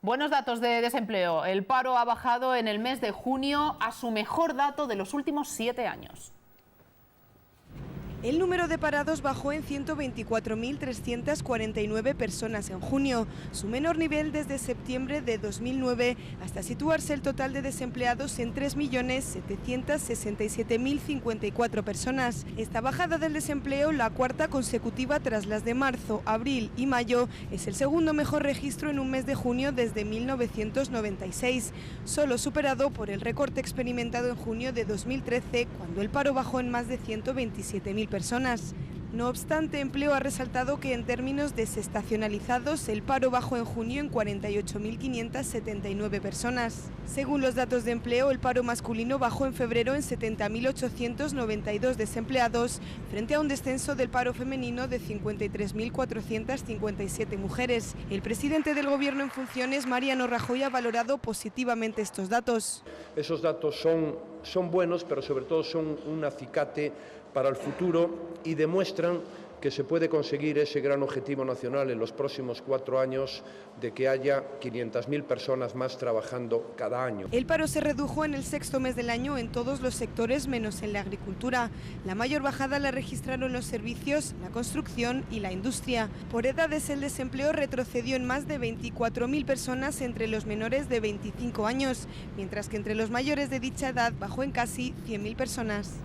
Buenos datos de desempleo. El paro ha bajado en el mes de junio a su mejor dato de los últimos 7 años. El número de parados bajó en 124.349 personas en junio, su menor nivel desde septiembre de 2009, hasta situarse el total de desempleados en 3.767.054 personas. Esta bajada del desempleo, la cuarta consecutiva tras las de marzo, abril y mayo, es el segundo mejor registro en un mes de junio desde 1996, solo superado por el recorte experimentado en junio de 2013, cuando el paro bajó en más de 127.000 personas. No obstante, Empleo ha resaltado que en términos desestacionalizados el paro bajó en junio en 48.579 personas. Según los datos de empleo, el paro masculino bajó en febrero en 70.892 desempleados, frente a un descenso del paro femenino de 53.457 mujeres. El presidente del Gobierno en funciones, Mariano Rajoy, ha valorado positivamente estos datos. Esos datos son buenos, pero sobre todo son un acicate para el futuro y demuestran que se puede conseguir ese gran objetivo nacional en los próximos 4 años de que haya 500.000 personas más trabajando cada año. El paro se redujo en el sexto mes del año en todos los sectores menos en la agricultura. La mayor bajada la registraron los servicios, la construcción y la industria. Por edades, el desempleo retrocedió en más de 24.000 personas entre los menores de 25 años, mientras que entre los mayores de dicha edad bajó en casi 100.000 personas.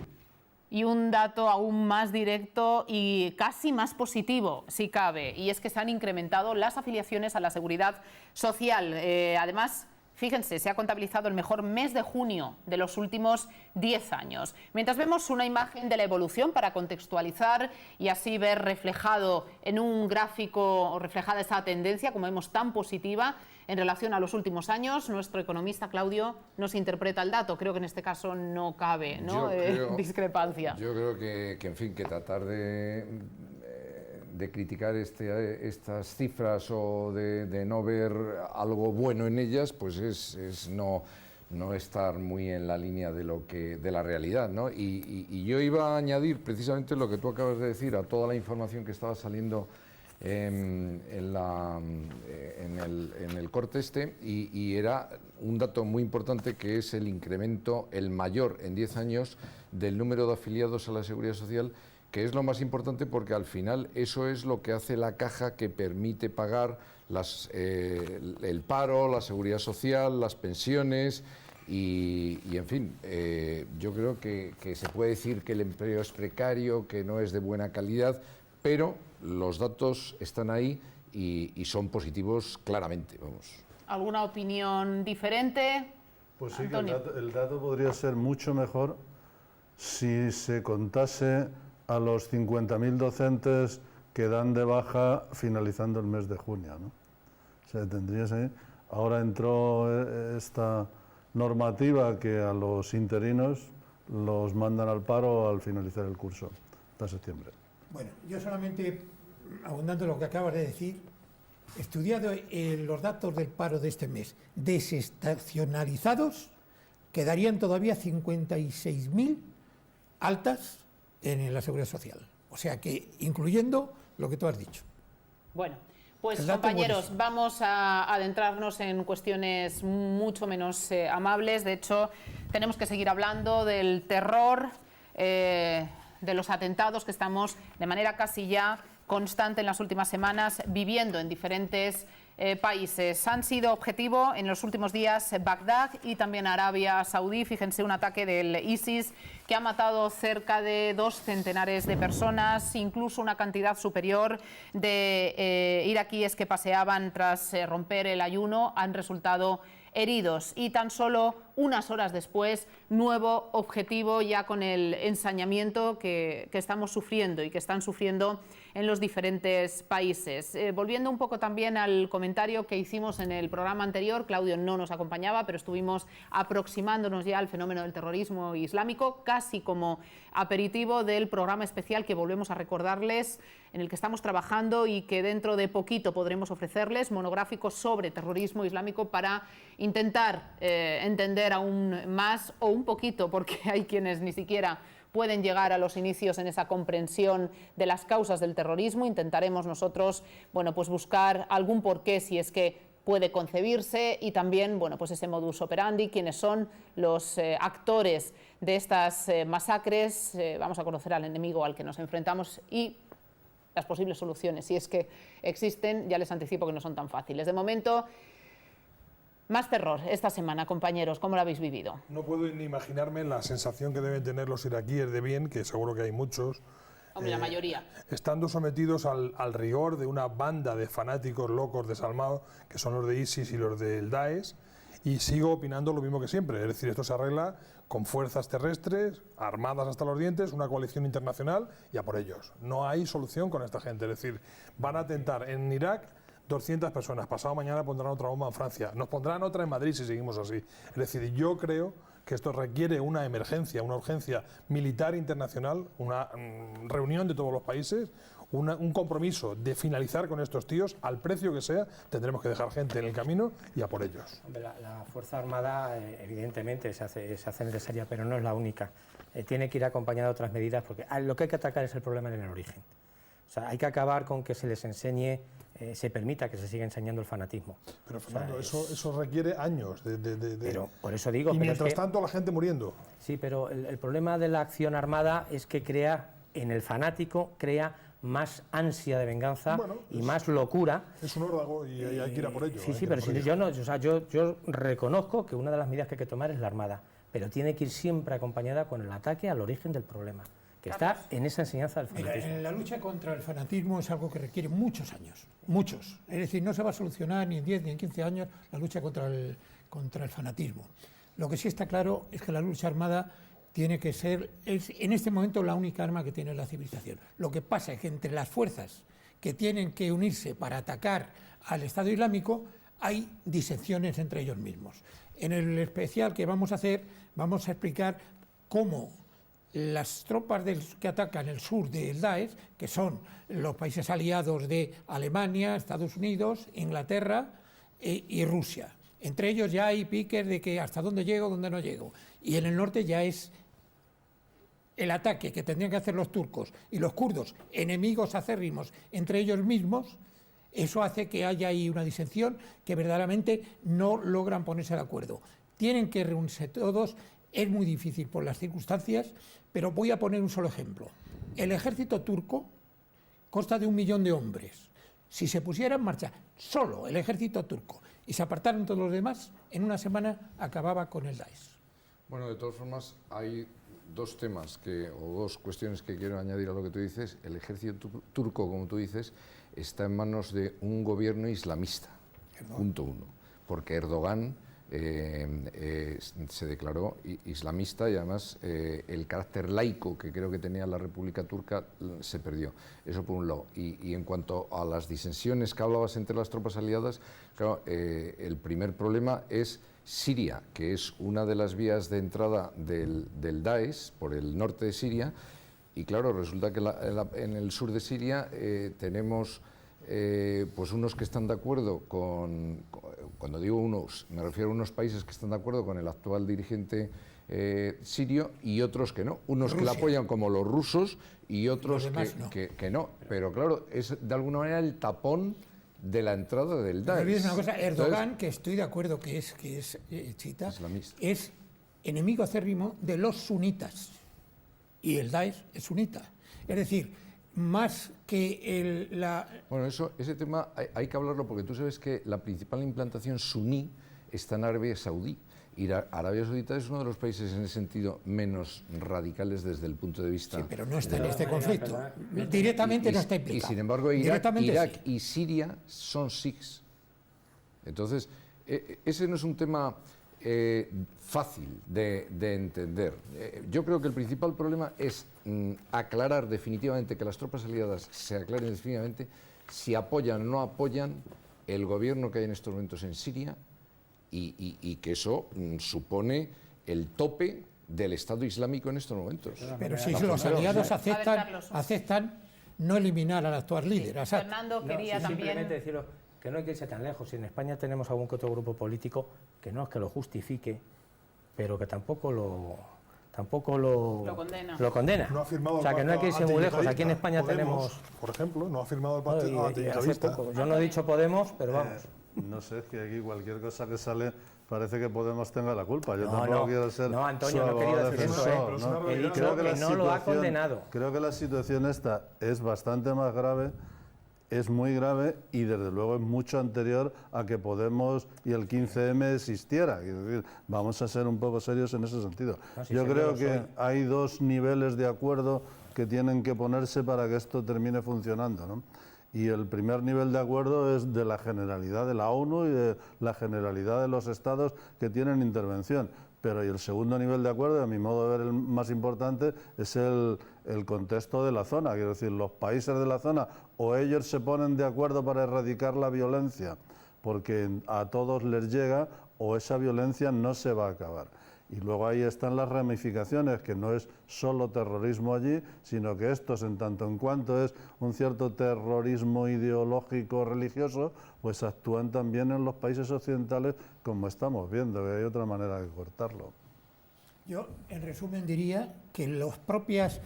Y un dato aún más directo y casi más positivo, si cabe, y es que se han incrementado las afiliaciones a la Seguridad Social. Además, fíjense, se ha contabilizado el mejor mes de junio de los últimos 10 años. Mientras vemos una imagen de la evolución para contextualizar y así ver reflejado en un gráfico o reflejada esa tendencia, como vemos, tan positiva en relación a los últimos años, nuestro economista Claudio nos interpreta el dato. Creo que en este caso no cabe, ¿no? Discrepancia. Yo creo que en fin, que tratar de criticar estas cifras o de no ver algo bueno en ellas, pues es no estar muy en la línea de la realidad, ¿no? Y yo iba a añadir precisamente lo que tú acabas de decir a toda la información que estaba saliendo en el corte y era un dato muy importante, que es el incremento, el mayor en 10 años, del número de afiliados a la Seguridad Social, que es lo más importante porque al final eso es lo que hace la caja que permite pagar el paro, la Seguridad Social, las pensiones y en fin, yo creo que se puede decir que el empleo es precario, que no es de buena calidad, pero los datos están ahí y son positivos claramente, vamos. ¿Alguna opinión diferente? Pues sí, Antonio. que el dato podría ser mucho mejor si se contase a los 50.000 docentes que dan de baja finalizando el mes de junio, ¿no? O sea, tendrías ahí. Ahora entró esta normativa que a los interinos los mandan al paro al finalizar el curso, hasta septiembre. Bueno, yo solamente, abundando en lo que acabas de decir, estudiado los datos del paro de este mes, desestacionalizados, quedarían todavía 56.000 altas en la Seguridad Social. O sea que, incluyendo lo que tú has dicho. Bueno, pues compañeros, vamos a adentrarnos en cuestiones mucho menos amables. De hecho, tenemos que seguir hablando del terror, de los atentados que estamos de manera casi ya constante en las últimas semanas viviendo en diferentes países. Han sido objetivo en los últimos días Bagdad y también Arabia Saudí. Fíjense, un ataque del ISIS que ha matado cerca de 200 de personas, incluso una cantidad superior de iraquíes que paseaban tras romper el ayuno han resultado heridos. Y tan solo unas horas después, nuevo objetivo ya con el ensañamiento que estamos sufriendo y que están sufriendo en los diferentes países. Volviendo un poco también al comentario que hicimos en el programa anterior, Claudio no nos acompañaba, pero estuvimos aproximándonos ya al fenómeno del terrorismo islámico, casi como aperitivo del programa especial que volvemos a recordarles, en el que estamos trabajando y que dentro de poquito podremos ofrecerles, monográficos sobre terrorismo islámico, para intentar entender aún más o un poquito, porque hay quienes ni siquiera pueden llegar a los inicios en esa comprensión de las causas del terrorismo. Intentaremos nosotros, bueno, pues buscar algún porqué, si es que puede concebirse, y también, bueno, pues ese modus operandi, quiénes son los actores de estas masacres. Vamos a conocer al enemigo al que nos enfrentamos y las posibles soluciones, si es que existen. Ya les anticipo que no son tan fáciles. De momento, más terror esta semana, compañeros, ¿cómo lo habéis vivido? No puedo ni imaginarme la sensación que deben tener los iraquíes de bien, que seguro que hay muchos, Hombre, la mayoría. estando sometidos al rigor de una banda de fanáticos locos desalmados, que son los de ISIS y los del Daesh, y sigo opinando lo mismo que siempre, es decir, esto se arregla con fuerzas terrestres, armadas hasta los dientes, una coalición internacional y a por ellos. No hay solución con esta gente, es decir, van a atentar en Irak 200 personas, pasado mañana pondrán otra bomba en Francia, nos pondrán otra en Madrid si seguimos así. Es decir, yo creo que esto requiere una emergencia, una urgencia militar internacional, una reunión de todos los países, un compromiso de finalizar con estos tíos, al precio que sea. Tendremos que dejar gente en el camino y a por ellos. La Fuerza Armada, evidentemente, se hace necesaria, pero no es la única. Tiene que ir acompañada de otras medidas, porque lo que hay que atacar es el problema en el origen. O sea, hay que acabar con que se les enseñe, se permita que se siga enseñando el fanatismo. Pero Fernando, o sea, eso requiere años de... Pero por eso digo... Y pero mientras tanto la gente muriendo. Sí, pero el problema de la acción armada es que crea, en el fanático, crea más ansia de venganza y más locura. Es un órdago y hay que ir a por ello. Sí, pero si yo no, o sea, yo reconozco que una de las medidas que hay que tomar es la armada, pero tiene que ir siempre acompañada con el ataque al origen del problema, que está en esa enseñanza del fanatismo. Mira, la lucha contra el fanatismo es algo que requiere muchos años, muchos. Es decir, no se va a solucionar ni en 10 ni en 15 años la lucha contra el fanatismo. Lo que sí está claro es que la lucha armada tiene que ser, es en este momento, la única arma que tiene la civilización. Lo que pasa es que entre las fuerzas que tienen que unirse para atacar al Estado Islámico hay disecciones entre ellos mismos. En el especial que vamos a hacer, vamos a explicar cómo las tropas que atacan el sur del Daesh, que son los países aliados de Alemania, Estados Unidos, Inglaterra y Rusia. Entre ellos ya hay piques de que hasta dónde llego, dónde no llego. Y en el norte ya es el ataque que tendrían que hacer los turcos y los kurdos, enemigos acérrimos entre ellos mismos. Eso hace que haya ahí una disensión que verdaderamente no logran ponerse de acuerdo. Tienen que reunirse todos, es muy difícil por las circunstancias, pero voy a poner un solo ejemplo. El ejército turco consta de 1 millón de hombres. Si se pusiera en marcha solo el ejército turco y se apartaran todos los demás, en una semana acababa con el Daesh. Bueno, de todas formas, hay dos temas o dos cuestiones que quiero añadir a lo que tú dices. El ejército turco, como tú dices, está en manos de un gobierno islamista, punto uno, porque Erdogan se declaró islamista y además el carácter laico que creo que tenía la República Turca se perdió. Eso por un lado. Y en cuanto a las disensiones que hablabas entre las tropas aliadas, claro, el primer problema es Siria, que es una de las vías de entrada del Daesh por el norte de Siria, y claro, resulta que en el sur de Siria tenemos pues unos que están de acuerdo cuando digo unos, me refiero a unos países que están de acuerdo con el actual dirigente sirio y otros que no, unos que la apoyan como los rusos y otros que no, pero claro, es de alguna manera el tapón de la entrada del Daesh. Pero una cosa, Erdogan, que estoy de acuerdo que es chiita, es enemigo acérrimo de los sunitas y el Daesh es sunita. Es decir, más que Bueno, ese tema hay que hablarlo porque tú sabes que la principal implantación suní está en Arabia Saudí. Y Arabia Saudita es uno de los países en ese sentido menos radicales desde el punto de vista... Sí, pero no está en este conflicto. Directamente no está implicado. Y sin embargo Irak y Siria son sikhs. Entonces, ese no es un tema fácil de entender. Yo creo que el principal problema es aclarar definitivamente, que las tropas aliadas se aclaren definitivamente si apoyan o no apoyan el gobierno que hay en estos momentos en Siria, y que eso supone el tope del Estado Islámico en estos momentos. Pero si los aliados aceptan no eliminar al actual líder, Assad. Fernando quería también... Simplemente deciros que no hay que irse tan lejos. Si en España tenemos algún que otro grupo político que no es que lo justifique, pero que tampoco lo condena. No ha firmado, o sea, que no hay que irse muy lejos. Aquí en España Podemos, tenemos... Por ejemplo, no ha firmado el partido anticapista. Yo no he dicho Podemos, pero vamos. No sé, es que aquí cualquier cosa que sale parece que Podemos tenga la culpa. Yo No, tampoco no. quiero ser No, Antonio, su no quería abogado decir eso, defensor, Pero ¿no? he dicho Creo que la no lo ha situación- condenado. Creo que la situación esta es bastante más grave, es muy grave y desde luego es mucho anterior a que Podemos y el 15M existiera. Es decir, vamos a ser un poco serios en ese sentido. No, si Yo siempre creo lo que soy. hay dos niveles de acuerdo que tienen que ponerse para que esto termine funcionando, ¿no? Y el primer nivel de acuerdo es de la generalidad de la ONU y de la generalidad de los estados que tienen intervención. Pero y el segundo nivel de acuerdo, a mi modo de ver el más importante, es el contexto de la zona. Quiero decir, los países de la zona o ellos se ponen de acuerdo para erradicar la violencia porque a todos les llega, o esa violencia no se va a acabar. Y luego ahí están las ramificaciones, que no es solo terrorismo allí, sino que estos, en tanto en cuanto es un cierto terrorismo ideológico religioso, pues actúan también en los países occidentales, como estamos viendo, que hay otra manera de cortarlo. Yo, en resumen, diría que las propias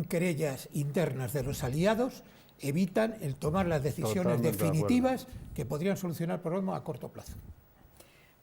querellas internas de los aliados evitan el tomar las decisiones Totalmente de definitivas que podrían solucionar el problema a corto plazo.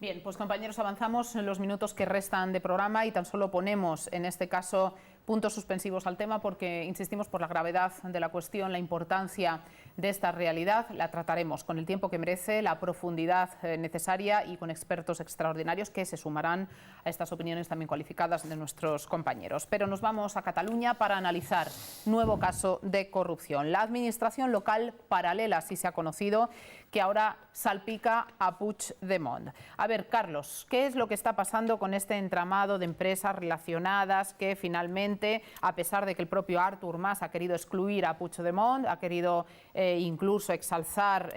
Bien, pues compañeros, avanzamos en los minutos que restan de programa y tan solo ponemos, en este caso, puntos suspensivos al tema porque insistimos por la gravedad de la cuestión, la importancia de esta realidad. La trataremos con el tiempo que merece, la profundidad necesaria y con expertos extraordinarios que se sumarán a estas opiniones también cualificadas de nuestros compañeros. Pero nos vamos a Cataluña para analizar nuevo caso de corrupción. La administración local paralela, así se ha conocido, que ahora salpica a Puigdemont. A ver, Carlos, ¿qué es lo que está pasando con este entramado de empresas relacionadas que finalmente, a pesar de que el propio Artur Mas ha querido excluir a Puigdemont, ha querido incluso exalzar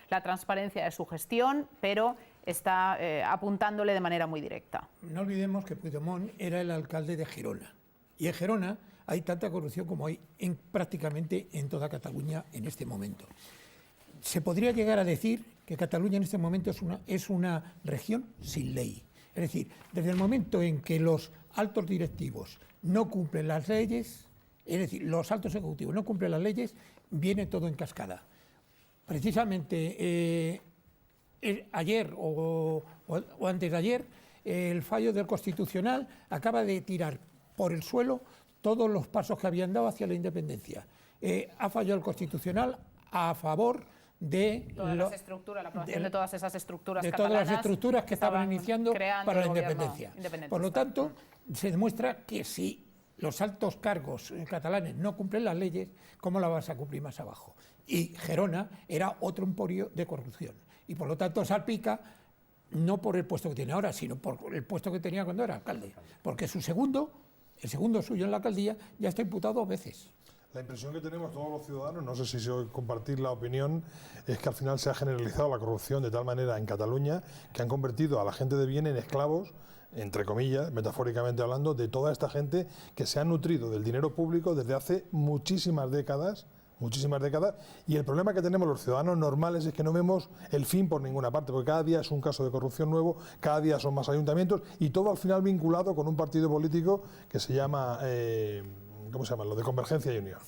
la transparencia de su gestión, pero está apuntándole de manera muy directa? No olvidemos que Puigdemont era el alcalde de Gerona. Y en Gerona hay tanta corrupción como hay prácticamente en toda Cataluña en este momento. Se podría llegar a decir que Cataluña en este momento es una región sin ley. Es decir, desde el momento en que los altos directivos no cumplen las leyes, es decir, los altos ejecutivos no cumplen las leyes, viene todo en cascada. Precisamente ayer o antes de ayer, el fallo del Constitucional acaba de tirar por el suelo todos los pasos que habían dado hacia la independencia. Ha fallado el Constitucional a favor de las estructuras, la aprobación de todas esas estructuras de catalanas, todas las estructuras que estaban iniciando para la independencia. Por lo tanto, se demuestra que si los altos cargos catalanes no cumplen las leyes, ¿cómo las vas a cumplir más abajo? Y Gerona era otro emporio de corrupción. Y por lo tanto salpica no por el puesto que tiene ahora, sino por el puesto que tenía cuando era alcalde. Porque el segundo suyo en la alcaldía ya está imputado 2 veces. La impresión que tenemos todos los ciudadanos, no sé si compartir la opinión, es que al final se ha generalizado la corrupción de tal manera en Cataluña que han convertido a la gente de bien en esclavos, entre comillas, metafóricamente hablando, de toda esta gente que se ha nutrido del dinero público desde hace muchísimas décadas, y el problema que tenemos los ciudadanos normales es que no vemos el fin por ninguna parte, porque cada día es un caso de corrupción nuevo, cada día son más ayuntamientos y todo al final vinculado con un partido político que se llama... ¿cómo se llama? Lo de Convergencia y Unión.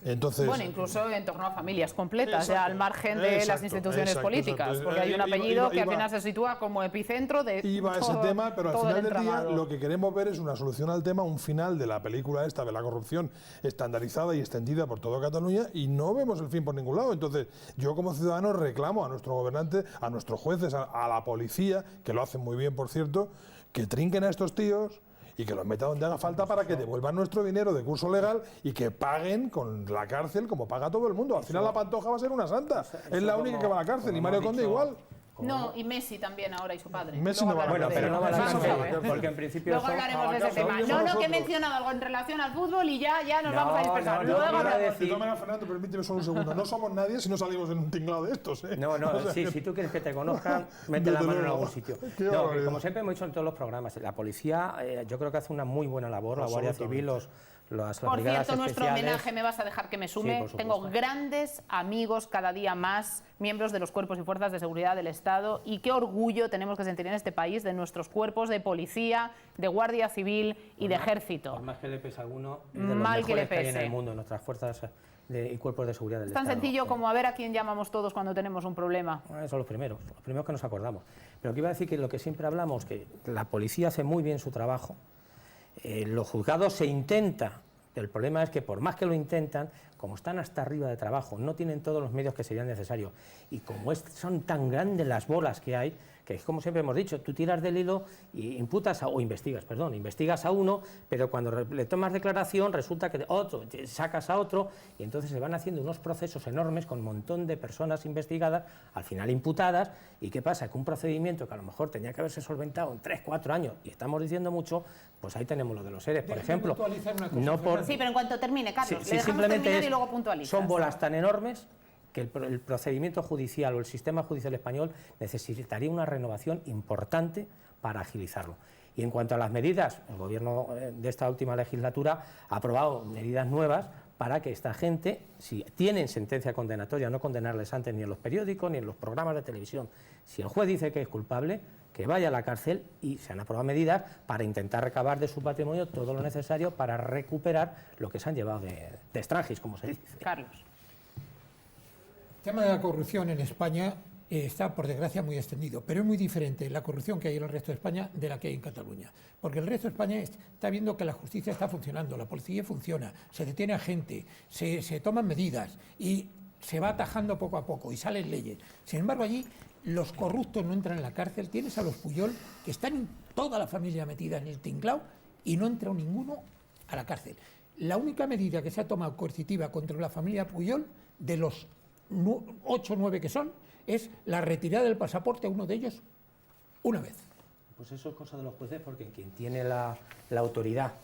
Entonces, bueno, incluso en torno a familias completas, exacto, al margen de las instituciones políticas, exacto. porque hay un apellido que al final se sitúa como epicentro de iba todo, ese tema, pero al todo final el del día entramado. lo que queremos ver es una solución al tema, un final de la película esta de la corrupción estandarizada y extendida por toda Cataluña y no vemos el fin por ningún lado. Entonces, yo como ciudadano reclamo a nuestro gobernante, a nuestros jueces, a la policía, que lo hacen muy bien, por cierto, que trinquen a estos tíos y que los meta donde haga falta para que devuelvan nuestro dinero de curso legal y que paguen con la cárcel como paga todo el mundo. Al final la Pantoja va a ser una santa. Es la única que va a la cárcel y Mario Conde igual. No, y Messi también ahora y su padre. Messi no va a la Bueno, cárcel. pero no va a la Messi cárcel, porque en principio... Luego hablaremos de ese tema. No, que he mencionado algo en relación al fútbol y ya nos vamos a dispersar. Luego hablamos. De todas maneras, Fernando, permíteme solo un segundo. No somos nadie si no salimos en un tinglado de estos, ¿eh? No, sí, si tú quieres que te conozcan, mete la mano en algún sitio. No, como siempre hemos dicho en todos los programas, la policía yo creo que hace una muy buena labor, la Guardia Civil, los las Por brigadas cierto, nuestro especiales. homenaje, me vas a dejar que me sume. Sí, por Tengo supuesto. grandes amigos cada día más, miembros de los cuerpos y fuerzas de seguridad del Estado, y qué orgullo tenemos que sentir en este país de nuestros cuerpos de policía, de guardia civil y de ejército. Por más que le pese a alguno, es de los Mal que le mejores que hay en pese. el mundo, nuestras fuerzas y cuerpos de seguridad del Es tan Estado. sencillo como a ver a quién llamamos todos cuando tenemos un problema. Bueno, son los primeros que nos acordamos. Pero que iba a decir que lo que siempre hablamos, que la policía hace muy bien su trabajo, los juzgados se intenta, pero el problema es que por más que lo intentan, como están hasta arriba de trabajo, no tienen todos los medios que serían necesarios, y como son tan grandes las bolas que hay, que es como siempre hemos dicho, tú tiras del hilo y investigas a uno, pero cuando le tomas declaración resulta que otro, sacas a otro, y entonces se van haciendo unos procesos enormes con un montón de personas investigadas, al final imputadas, y ¿qué pasa? Que un procedimiento que a lo mejor tenía que haberse solventado en 3, 4 años, y estamos diciendo mucho, pues ahí tenemos lo de los seres, por Déjame ejemplo. puntualizar una cosa, No por, Sí, pero en cuanto termine, Carlos, Sí, le dejamos simplemente terminar y luego puntualizas. son bolas tan enormes que el procedimiento judicial o el sistema judicial español necesitaría una renovación importante para agilizarlo. Y en cuanto a las medidas, el Gobierno de esta última legislatura ha aprobado medidas nuevas para que esta gente, si tienen sentencia condenatoria, no condenarles antes ni en los periódicos ni en los programas de televisión. Si el juez dice que es culpable, que vaya a la cárcel, y se han aprobado medidas para intentar recabar de su patrimonio todo lo necesario para recuperar lo que se han llevado de extranjis, como se dice. Carlos. El tema de la corrupción en España está, por desgracia, muy extendido, pero es muy diferente la corrupción que hay en el resto de España de la que hay en Cataluña. Porque el resto de España está viendo que la justicia está funcionando, la policía funciona, se detiene a gente, se toman medidas y se va atajando poco a poco y salen leyes. Sin embargo, allí los corruptos no entran en la cárcel, tienes a los Puyol, que están toda la familia metida en el tinglao, y no entra ninguno a la cárcel. La única medida que se ha tomado coercitiva contra la familia Puyol, de los 8 o 9 que son, es la retirada del pasaporte a uno de ellos una vez. Pues eso es cosa de los jueces, porque quien tiene la autoridad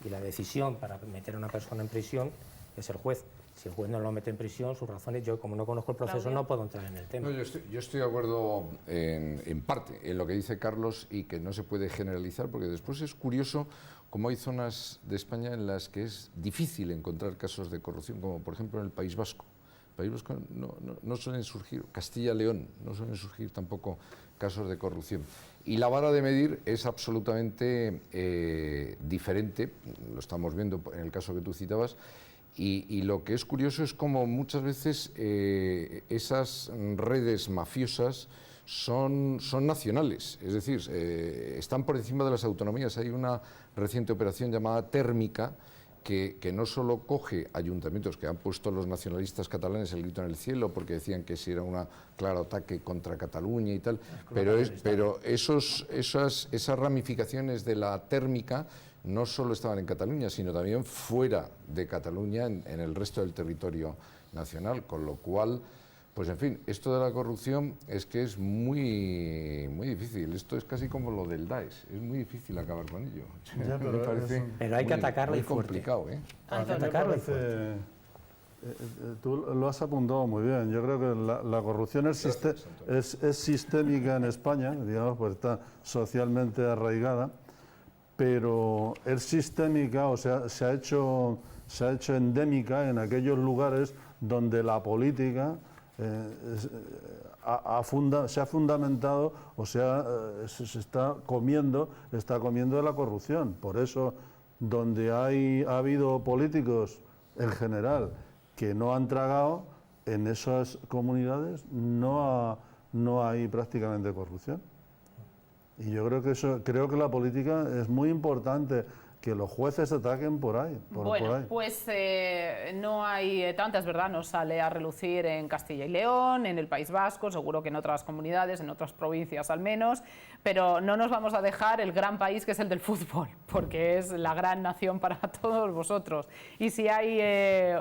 y la decisión para meter a una persona en prisión es el juez. Si el juez no lo mete en prisión, sus razones, yo como no conozco el proceso Claudio. no puedo entrar en el tema. No, yo estoy de acuerdo en parte en lo que dice Carlos, y que no se puede generalizar, porque después es curioso cómo hay zonas de España en las que es difícil encontrar casos de corrupción, como por ejemplo en el País Vasco. País Vasco no suelen surgir, Castilla-León no suelen surgir tampoco casos de corrupción. Y la vara de medir es absolutamente diferente, lo estamos viendo en el caso que tú citabas, y lo que es curioso es cómo muchas veces esas redes mafiosas son nacionales, es decir, están por encima de las autonomías. Hay una reciente operación llamada Térmica, que no solo coge ayuntamientos que han puesto los nacionalistas catalanes el grito en el cielo porque decían que si era un claro ataque contra Cataluña y tal, pero esas ramificaciones de la Térmica no solo estaban en Cataluña, sino también fuera de Cataluña, en el resto del territorio nacional, con lo cual, pues en fin, esto de la corrupción es que es muy difícil. Esto es casi como lo del Daesh, es muy difícil acabar con ello. Ya, pero Me parece Pero hay que atacarlo muy y fuerte. complicado, ¿eh? Hay que A mí me atacarlo y parece, fuerte. tú lo has apuntado muy bien. Yo creo que la corrupción es sistémica en España, digamos, pues está socialmente arraigada, pero es sistémica, o sea, se ha hecho endémica en aquellos lugares donde la política se ha fundamentado, o sea, se está comiendo de la corrupción. Por eso, donde ha habido políticos en general que no han tragado, en esas comunidades no hay prácticamente corrupción. Y yo creo que la política es muy importante, que los jueces ataquen por ahí. Por ahí. Pues no hay tantas, ¿verdad? No sale a relucir en Castilla y León, en el País Vasco, seguro que en otras comunidades, en otras provincias al menos, pero no nos vamos a dejar el gran país que es el del fútbol, porque es la gran nación para todos vosotros. Y si hay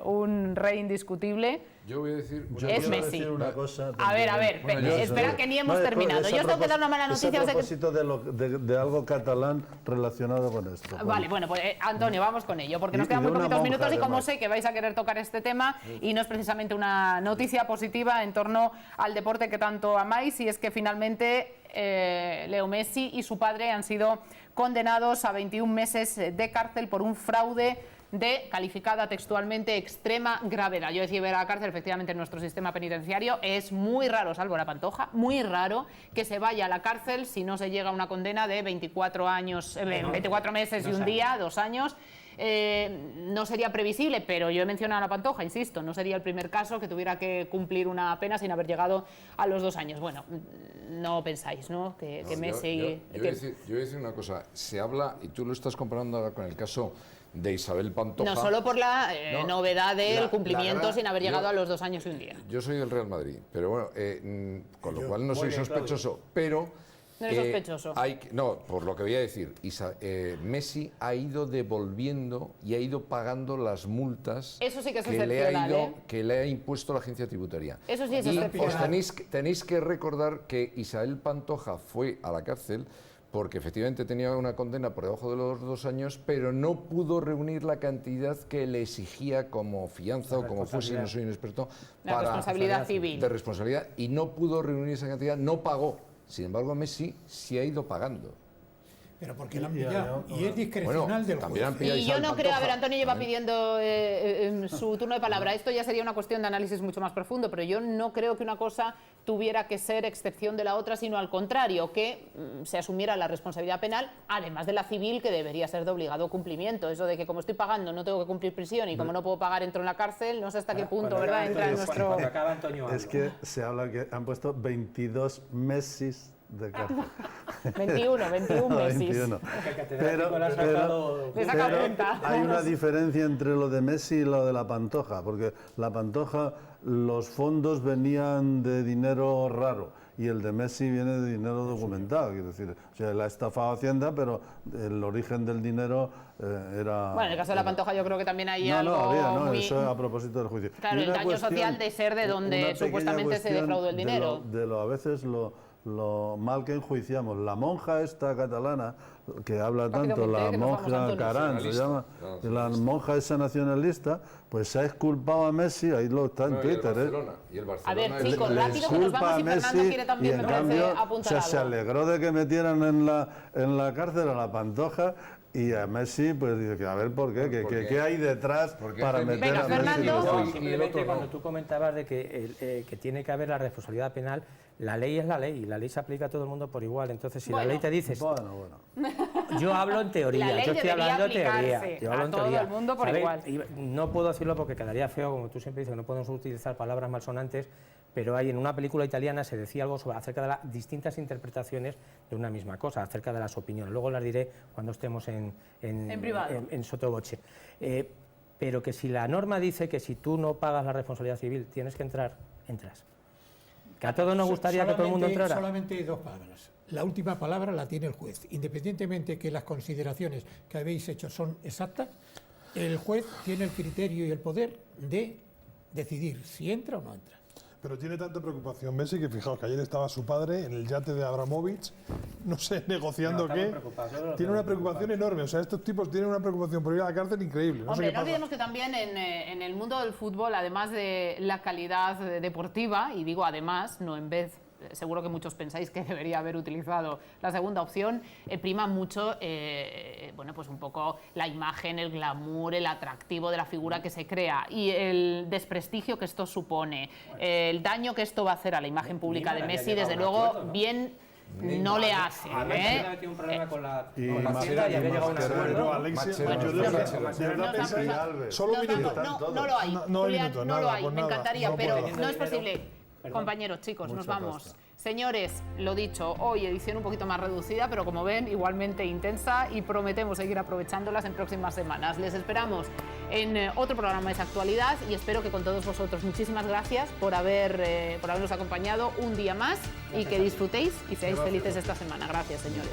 un rey indiscutible, Yo voy a decir... es Messi. Una cosa A ver, también. espera que ni hemos terminado. Yo os tengo que dar una mala noticia. A propósito de algo catalán relacionado con esto. Vale, bueno, pues Antonio, vamos con ello, porque nos quedan de muy una poquitos monja, minutos y como además. sé que vais a querer tocar este tema y no es precisamente una noticia positiva en torno al deporte que tanto amáis, y es que finalmente Leo Messi y su padre han sido condenados a 21 meses de cárcel por un fraude de calificada textualmente extrema gravedad. Yo decía ver a la cárcel, efectivamente en nuestro sistema penitenciario es muy raro, salvo la Pantoja, muy raro que se vaya a la cárcel si no se llega a una condena de 24 años, 24 meses y un día, 2 años. No sería previsible, pero yo he mencionado a la Pantoja, insisto, no sería el primer caso que tuviera que cumplir una pena sin haber llegado a los 2 años. Bueno, no pensáis, ¿no? Que Messi... Yo voy a decir una cosa, se habla, y tú lo estás comparando ahora con el caso de Isabel Pantoja. No solo por la novedad del cumplimiento sin haber llegado a los 2 años y un día. Yo soy del Real Madrid, pero bueno, con lo cual no soy sospechoso, pero... No eres sospechoso. No, por lo que voy a decir, Messi ha ido devolviendo y ha ido pagando las multas Eso sí que es que le ha impuesto la agencia tributaria. Eso sí es excepcional. Os tenéis que recordar que Isabel Pantoja fue a la cárcel porque efectivamente tenía una condena por debajo de los 2 años, pero no pudo reunir la cantidad que le exigía como fianza o como fuese, no soy un experto, la responsabilidad civil. De responsabilidad, y no pudo reunir esa cantidad, no pagó. Sin embargo, Messi sí ha ido pagando. Pero porque la han pillado y es discrecional del juez. Y yo no creo, a ver, Antonio lleva pidiendo su turno de palabra. Esto ya sería una cuestión de análisis mucho más profundo, pero yo no creo que una cosa tuviera que ser excepción de la otra, sino al contrario, que se asumiera la responsabilidad penal, además de la civil, que debería ser de obligado cumplimiento. Eso de que como estoy pagando no tengo que cumplir prisión y como no puedo pagar entro en la cárcel, no sé hasta qué punto, ¿verdad? Entra en nuestro... Es que se habla que han puesto 22 meses de cárcel. 21 meses. 21. Pero hay una diferencia entre lo de Messi y lo de la Pantoja, porque la Pantoja, los fondos venían de dinero raro y el de Messi viene de dinero documentado. Quiero decir, o sea, él ha estafado Hacienda, pero el origen del dinero era... Bueno, en el caso de la Pantoja yo creo que también hay algo había, muy... Eso a propósito del juicio. Claro, el daño social de ser de donde supuestamente se defraudó el dinero. A veces lo mal que enjuiciamos. La monja esta catalana, que habla tanto, la monja Carán, se llama, la monja esa nacionalista, pues se ha exculpado a Messi, ahí lo está en Twitter. Y el Barcelona, a ver, chicos, rápido que nos vamos y Fernando quiere también, me parece, apuntar algo. Se alegró de que metieran en la cárcel a la Pantoja. Y a Messi, pues dice que a ver por qué, ¿qué hay detrás para meter a Messi? Simplemente cuando tú comentabas de que tiene que haber la responsabilidad penal, la ley es la ley y la ley se aplica a todo el mundo por igual. Entonces, si la ley te dice... Yo hablo en teoría, yo estoy hablando de teoría. Yo hablo en teoría. Todo el mundo por igual. No puedo decirlo porque quedaría feo, como tú siempre dices, que no podemos utilizar palabras malsonantes, pero en una película italiana se decía algo acerca de las distintas interpretaciones de una misma cosa, acerca de las opiniones. Luego las diré cuando estemos en privado, en sottovoce. Pero que si la norma dice que si tú no pagas la responsabilidad civil tienes que entrar, entras. Que a todos nos gustaría que todo el mundo entrara. Solamente 2 palabras. La última palabra la tiene el juez. Independientemente que las consideraciones que habéis hecho son exactas, el juez tiene el criterio y el poder de decidir si entra o no entra. Pero tiene tanta preocupación Messi que fijaos que ayer estaba su padre en el yate de Abramovich, no sé, negociando qué. Tiene una preocupación enorme, o sea, estos tipos tienen una preocupación por ir a la cárcel increíble. Hombre, no olvidemos que también en el mundo del fútbol, además de la calidad deportiva, y digo además, no en vez, seguro que muchos pensáis que debería haber utilizado la segunda opción, prima mucho, bueno, pues un poco la imagen, el glamour, el atractivo de la figura que se crea y el desprestigio que esto supone, el daño que esto va a hacer a la imagen pública de Messi, desde luego, bien no le hace. Tiene un problema con la Hacienda y había llegado a un acuerdo. Solo un minuto. No lo hay, Julián, no lo hay, me encantaría, pero no es posible. Compañeros, chicos, nos vamos. Señores, lo dicho, hoy edición un poquito más reducida, pero como ven, igualmente intensa y prometemos seguir aprovechándolas en próximas semanas. Les esperamos en otro programa de actualidad y espero que con todos vosotros. Muchísimas gracias por habernos acompañado un día más y que disfrutéis y seáis felices esta semana. Gracias, señores.